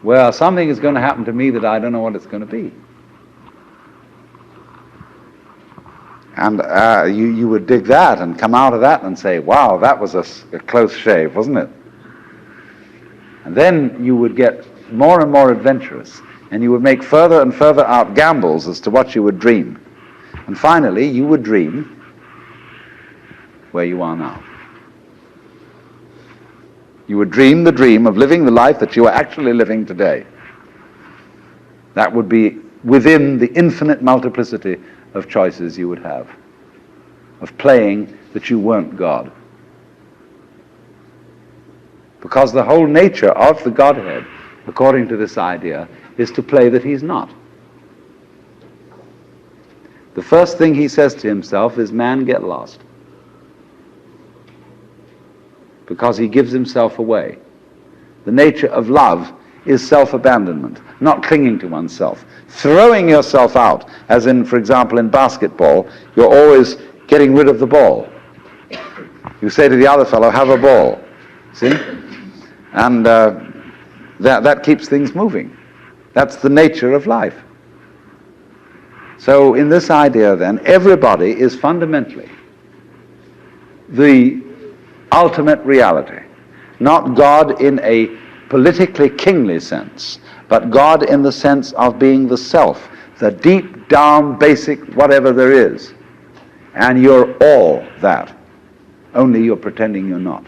where something is going to happen to me that I don't know what it's going to be. And you would dig that and come out of that and say, wow, that was a close shave, wasn't it? And then you would get more and more adventurous, and you would make further and further out gambles as to what you would dream. And finally, you would dream where you are now. You would dream the dream of living the life that you are actually living today. That would be within the infinite multiplicity of choices you would have, of playing that you weren't God. Because the whole nature of the Godhead, according to this idea, is to play that he's not. The first thing he says to himself is, man, get lost. Because he gives himself away. The nature of love is self-abandonment, not clinging to oneself. Throwing yourself out, as in, for example, in basketball, you're always getting rid of the ball. You say to the other fellow, have a ball. See? And that keeps things moving. That's the nature of life. So in this idea, then, everybody is fundamentally the ultimate reality. Not God in a politically kingly sense, but God in the sense of being the self, the deep down basic whatever there is. And you're all that. Only you're pretending you're not.